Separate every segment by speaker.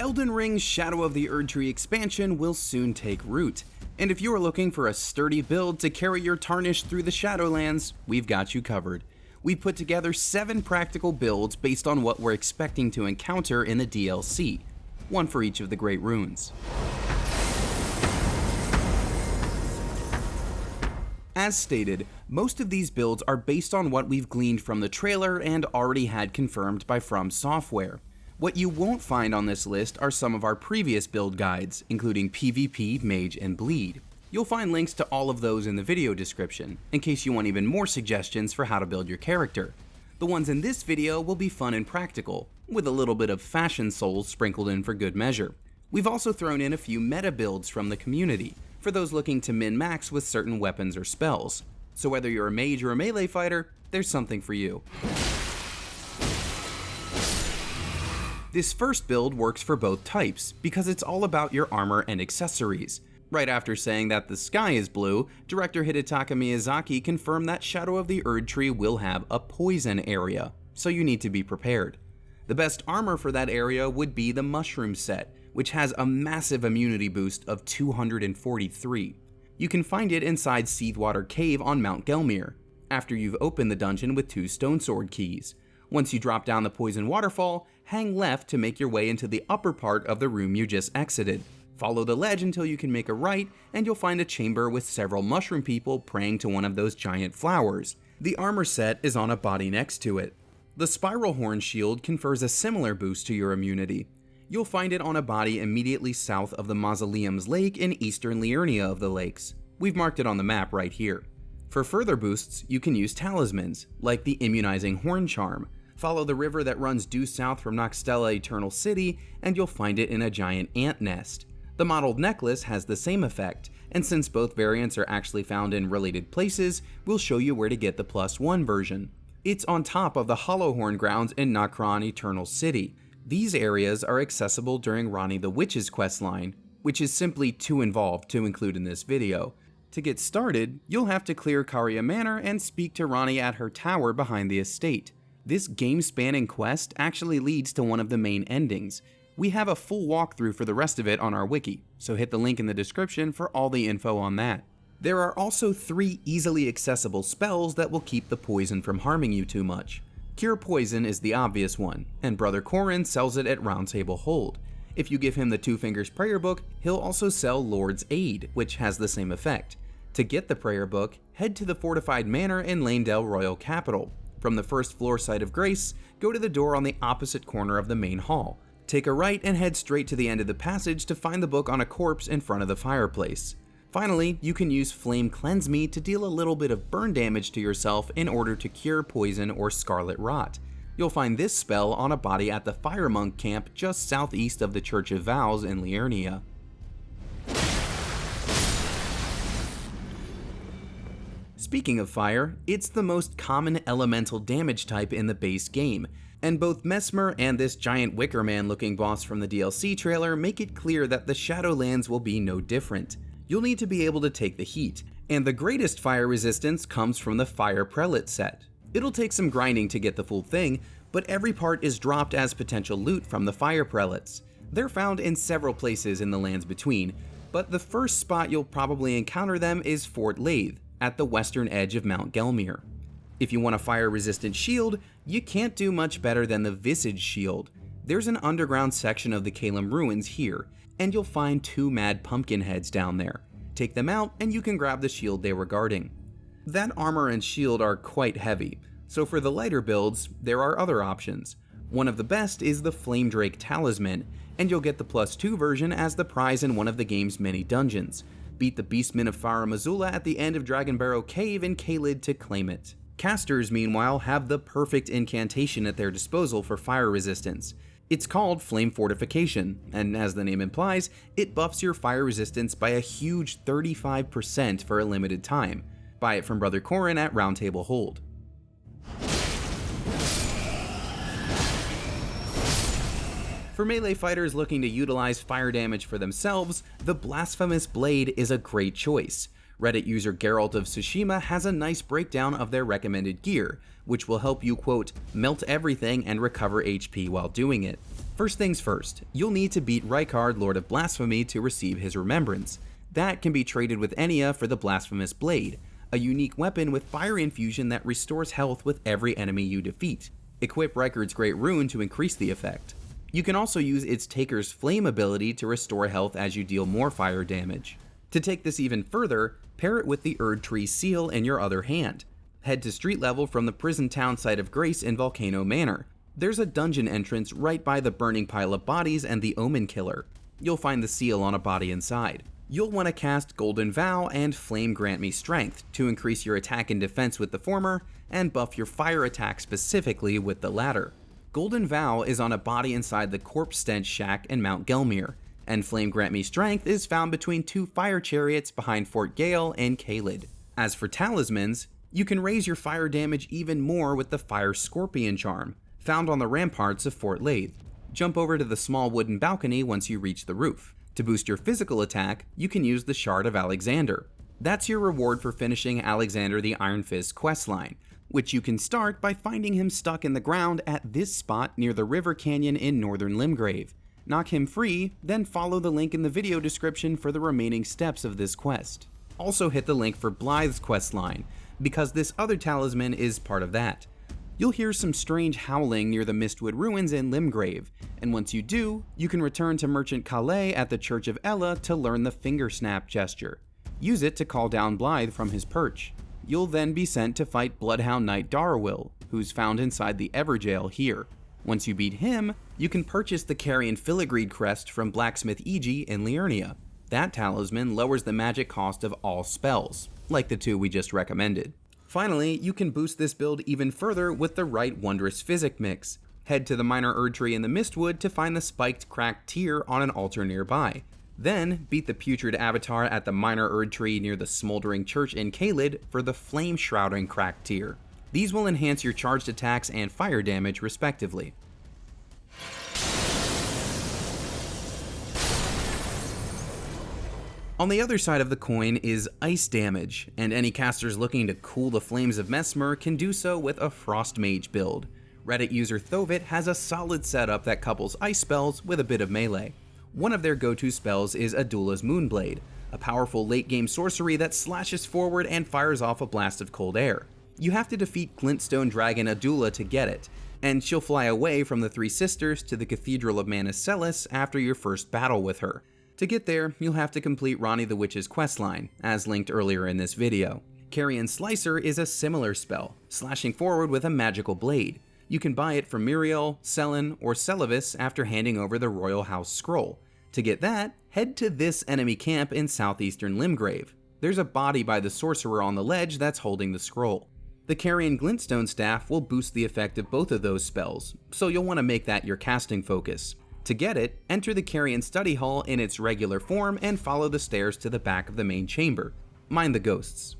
Speaker 1: Elden Ring Shadow of the Erdtree expansion will soon take root, and if you are looking for a sturdy build to carry your tarnished through the Shadowlands, we've got you covered. We've put together 7 practical builds based on what we're expecting to encounter in the DLC, one for each of the Great Runes. As stated, most of these builds are based on what we've gleaned from the trailer and already had confirmed by From Software. What you won't find on this list are some of our previous build guides, including PvP, Mage, and Blaidd. You'll find links to all of those in the video description, in case you want even more suggestions for how to build your character. The ones in this video will be fun and practical, with a little bit of fashion souls sprinkled in for good measure. We've also thrown in a few meta builds from the community, for those looking to min-max with certain weapons or spells. So whether you're a mage or a melee fighter, there's something for you. This first build works for both types, because it's all about your armor and accessories. Right after saying that the sky is blue, director Hidetaka Miyazaki confirmed that Shadow of the Erdtree will have a poison area, so you need to be prepared. The best armor for that area would be the Mushroom set, which has a massive immunity boost of 243. You can find it inside Seethwater Cave on Mount Gelmir, after you've opened the dungeon with 2 Stone Sword keys. Once you drop down the poison waterfall, hang left to make your way into the upper part of the room you just exited. Follow the ledge until you can make a right, and you'll find a chamber with several mushroom people praying to one of those giant flowers. The armor set is on a body next to it. The Spiral Horn shield confers a similar boost to your immunity. You'll find it on a body immediately south of the Mausoleum's Lake in eastern Liurnia of the Lakes. We've marked it on the map right here. For further boosts, you can use talismans, like the Immunizing Horn Charm. Follow the river that runs due south from Noxtella Eternal City, and you'll find it in a giant ant nest. The modeled necklace has the same effect, and since both variants are actually found in related places, we'll show you where to get the +1 version. It's on top of the Hollowhorn grounds in Nokron Eternal City. These areas are accessible during Ranni the Witch's questline, which is simply too involved to include in this video. To get started, you'll have to clear Caria Manor and speak to Ranni at her tower behind the estate. This game-spanning quest actually leads to one of the main endings. We have a full walkthrough for the rest of it on our wiki, so hit the link in the description for all the info on that. There are also 3 easily accessible spells that will keep the poison from harming you too much. Cure Poison is the obvious one, and Brother Corrin sells it at Round Table Hold. If you give him the Two Fingers Prayer Book, he'll also sell Lord's Aid, which has the same effect. To get the prayer book, head to the fortified manor in Lanedale Royal Capital. From the first floor site of Grace, go to the door on the opposite corner of the main hall. Take a right and head straight to the end of the passage to find the book on a corpse in front of the fireplace. Finally, you can use Flame Cleanse Me to deal a little bit of burn damage to yourself in order to cure poison or scarlet rot. You'll find this spell on a body at the Fire Monk camp just southeast of the Church of Vows in Liurnia. Speaking of fire, it's the most common elemental damage type in the base game, and both Mesmer and this giant Wicker Man looking boss from the DLC trailer make it clear that the Shadowlands will be no different. You'll need to be able to take the heat, and the greatest fire resistance comes from the Fire Prelate set. It'll take some grinding to get the full thing, but every part is dropped as potential loot from the Fire Prelates. They're found in several places in the lands between, but the first spot you'll probably encounter them is Fort Blaidd, at the western edge of Mount Gelmir. If you want a fire-resistant shield, you can't do much better than the Visage Shield. There's an underground section of the Caelem Ruins here, and you'll find 2 mad pumpkin heads down there. Take them out, and you can grab the shield they were guarding. That armor and shield are quite heavy, so for the lighter builds, there are other options. One of the best is the Flame Drake Talisman, and you'll get the +2 version as the prize in one of the game's many dungeons. Beat the Beastmen of Fara Mazula at the end of Dragonbarrow Cave in Caelid to claim it. Casters, meanwhile, have the perfect incantation at their disposal for fire resistance. It's called Flame Fortification, and as the name implies, it buffs your fire resistance by a huge 35% for a limited time. Buy it from Brother Corrin at Round Table Hold. For melee fighters looking to utilize fire damage for themselves, the Blasphemous Blade is a great choice. Reddit user Geralt-of-Tsushima has a nice breakdown of their recommended gear, which will help you, quote, melt everything and recover HP while doing it. First things first, you'll need to beat Rykard, Lord of Blasphemy, to receive his remembrance. That can be traded with Enya for the Blasphemous Blade, a unique weapon with fire infusion that restores health with every enemy you defeat. Equip Rykard's Great Rune to increase the effect. You can also use its Taker's Flame ability to restore health as you deal more fire damage. To take this even further, pair it with the Erdtree Seal in your other hand. Head to street level from the prison town site of Grace in Volcano Manor. There's a dungeon entrance right by the burning pile of bodies and the Omen Killer. You'll find the seal on a body inside. You'll want to cast Golden Vow and Flame Grant Me Strength to increase your attack and defense with the former, and buff your fire attack specifically with the latter. Golden Vow is on a body inside the Corpse Stench Shack in Mount Gelmir, and Flame Grant Me Strength is found between two fire chariots behind Fort Gale and Caelid. As for talismans, you can raise your fire damage even more with the Fire Scorpion Charm, found on the ramparts of Fort Blaidd. Jump over to the small wooden balcony once you reach the roof. To boost your physical attack, you can use the Shard of Alexander. That's your reward for finishing Alexander the Iron Fist questline, which you can start by finding him stuck in the ground at this spot near the river canyon in northern Limgrave. Knock him free, then follow the link in the video description for the remaining steps of this quest. Also hit the link for Blaidd's Questline, because this other talisman is part of that. You'll hear some strange howling near the Mistwood Ruins in Limgrave, and once you do, you can return to Merchant Calais at the Church of Ella to learn the finger snap gesture. Use it to call down Blaidd from his perch. You'll then be sent to fight Bloodhound Knight Darwill, who's found inside the Everjail here. Once you beat him, you can purchase the Carrion Filigreed crest from Blacksmith Iji in Liurnia. That talisman lowers the magic cost of all spells, like the two we just recommended. Finally, you can boost this build even further with the right Wondrous Physic mix. Head to the Minor Erdtree in the Mistwood to find the spiked cracked tear on an altar nearby. Then, beat the Putrid Avatar at the Minor Erdtree near the Smoldering Church in Caelid for the Flame Shrouding cracked tear. These will enhance your charged attacks and fire damage respectively. On the other side of the coin is ice damage, and any casters looking to cool the flames of Messmer can do so with a Frost Mage build. Reddit user Thovett has a solid setup that couples ice spells with a bit of melee. One of their go-to spells is Adula's Moonblade, a powerful late-game sorcery that slashes forward and fires off a blast of cold air. You have to defeat Glintstone Dragon Adula to get it, and she'll fly away from the Three Sisters to the Cathedral of Manus Celis after your first battle with her. To get there, you'll have to complete Ranni the Witch's questline, as linked earlier in this video. Carrion Slicer is a similar spell, slashing forward with a magical blade. You can buy it from Miriel, Selen, or Celavis after handing over the Royal House Scroll. To get that, head to this enemy camp in southeastern Limgrave. There's a body by the sorcerer on the ledge that's holding the scroll. The Carrion Glintstone Staff will boost the effect of both of those spells, so you'll want to make that your casting focus. To get it, enter the Carrion Study Hall in its regular form and follow the stairs to the back of the main chamber. Mind the ghosts.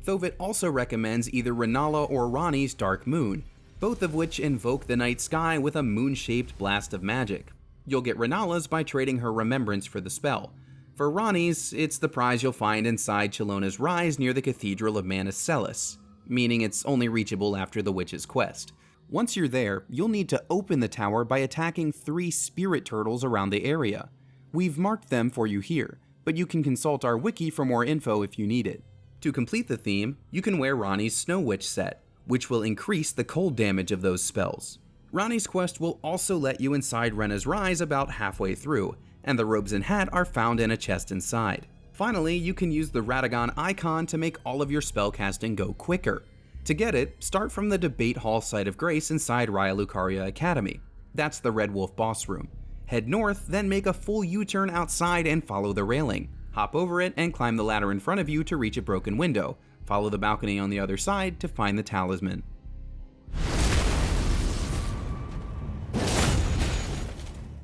Speaker 1: Thovett also recommends either Rennala or Ranni's Dark Moon, both of which invoke the night sky with a moon-shaped blast of magic. You'll get Rennala's by trading her remembrance for the spell. For Ranni's, it's the prize you'll find inside Chilona's Rise near the Cathedral of Manus Celis, meaning it's only reachable after the Witch's quest. Once you're there, you'll need to open the tower by attacking 3 spirit turtles around the area. We've marked them for you here, but you can consult our wiki for more info if you need it. To complete the theme, you can wear Ranni's Snow Witch set, which will increase the cold damage of those spells. Ranni's quest will also let you inside Renna's Rise about halfway through, and the robes and hat are found in a chest inside. Finally, you can use the Radagon icon to make all of your spellcasting go quicker. To get it, start from the Debate Hall site of Grace inside Raya Lucaria Academy. That's the Red Wolf boss room. Head north, then make a full U-turn outside and follow the railing. Hop over it and climb the ladder in front of you to reach a broken window. Follow the balcony on the other side to find the talisman.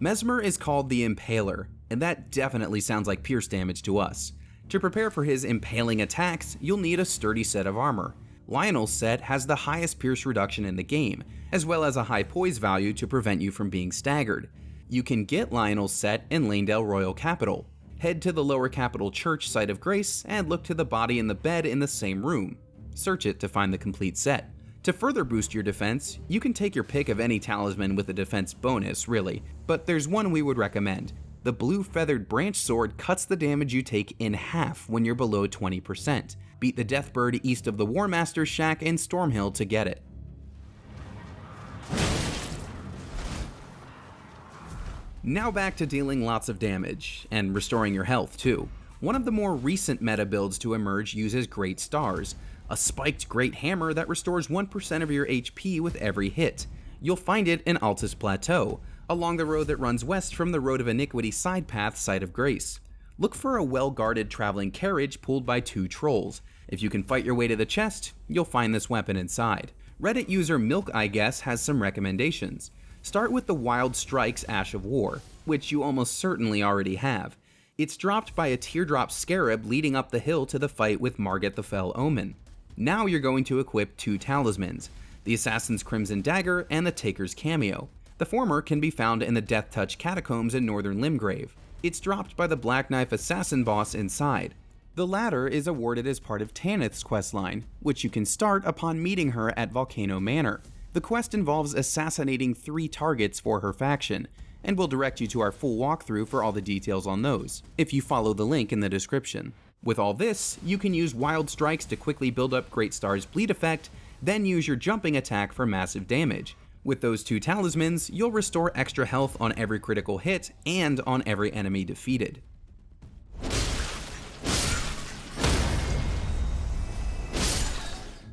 Speaker 1: Messmer is called the Impaler, and that definitely sounds like pierce damage to us. To prepare for his impaling attacks, you'll need a sturdy set of armor. Lionel's set has the highest pierce reduction in the game, as well as a high poise value to prevent you from being staggered. You can get Lionel's set in Lanedale Royal Capital. Head to the Lower Capital Church site of Grace and look to the body in the bed in the same room. Search it to find the complete set. To further boost your defense, you can take your pick of any talisman with a defense bonus, really, but there's one we would recommend. The blue feathered branch sword cuts the damage you take in half when you're below 20%. Beat the Deathbird east of the War Master's Shack in Stormhill to get it. Now back to dealing lots of damage, and restoring your health too. One of the more recent meta builds to emerge uses Great Stars, a spiked great hammer that restores 1% of your HP with every hit. You'll find it in Altus Plateau, along the road that runs west from the Road of Iniquity side path Site of Grace. Look for a well-guarded traveling carriage pulled by 2 trolls. If you can fight your way to the chest, you'll find this weapon inside. Reddit user Milkiguess has some recommendations. Start with the Wild Strike's Ash of War, which you almost certainly already have. It's dropped by a teardrop scarab leading up the hill to the fight with Margit the Fell Omen. Now you're going to equip 2 talismans, the Assassin's Crimson Dagger and the Taker's Cameo. The former can be found in the Death Touch Catacombs in Northern Limgrave. It's dropped by the Black Knife Assassin boss inside. The latter is awarded as part of Tanith's Questline, which you can start upon meeting her at Volcano Manor. The quest involves assassinating 3 targets for her faction, and we'll direct you to our full walkthrough for all the details on those, if you follow the link in the description. With all this, you can use Wild Strikes to quickly build up Great Star's bleed effect, then use your jumping attack for massive damage. With those 2 talismans, you'll restore extra health on every critical hit and on every enemy defeated.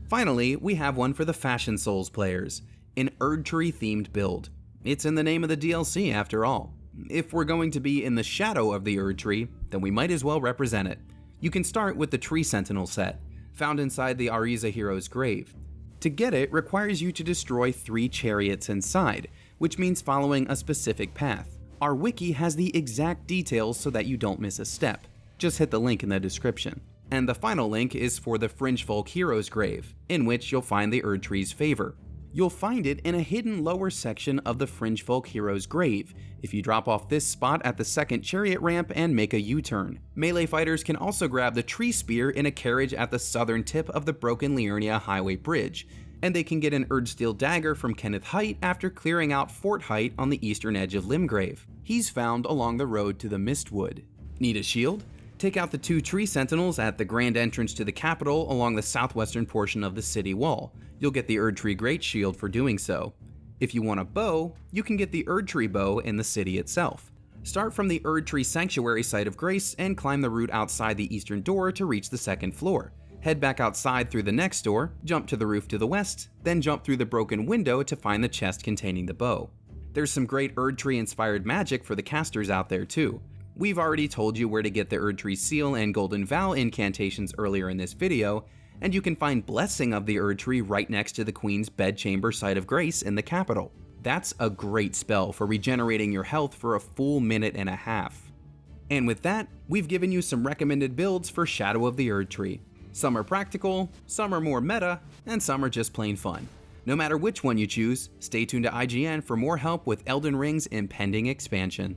Speaker 1: Finally, we have one for the Fashion Souls players, an Erdtree themed build. It's in the name of the DLC after all. If we're going to be in the shadow of the Erdtree, then we might as well represent it. You can start with the Tree Sentinel set, found inside the Auriza hero's grave. To get it requires you to destroy 3 chariots inside, which means following a specific path. Our wiki has the exact details so that you don't miss a step. Just hit the link in the description. And the final link is for the Fringefolk hero's grave, in which you'll find the Erdtree's favor. You'll find it in a hidden lower section of the Fringefolk hero's grave, if you drop off this spot at the second chariot ramp and make a U-turn. Melee fighters can also grab the tree spear in a carriage at the southern tip of the broken Liurnia highway bridge, and they can get an Erdsteel dagger from Kenneth Height after clearing out Fort Height on the eastern edge of Limgrave. He's found along the road to the Mistwood. Need a shield? Take out the 2 tree sentinels at the grand entrance to the capital along the southwestern portion of the city wall. You'll get the Erdtree Great Shield for doing so. If you want a bow, you can get the Erdtree Bow in the city itself. Start from the Erdtree Sanctuary Site of Grace and climb the route outside the eastern door to reach the 2nd floor. Head back outside through the next door, jump to the roof to the west, then jump through the broken window to find the chest containing the bow. There's some great Erdtree inspired magic for the casters out there too. We've already told you where to get the Erdtree Seal and Golden Vow incantations earlier in this video, and you can find Blessing of the Erdtree right next to the Queen's Bedchamber Site of Grace in the capital. That's a great spell for regenerating your health for a full minute and a half. And with that, we've given you some recommended builds for Shadow of the Erdtree. Some are practical, some are more meta, and some are just plain fun. No matter which one you choose, stay tuned to IGN for more help with Elden Ring's impending expansion.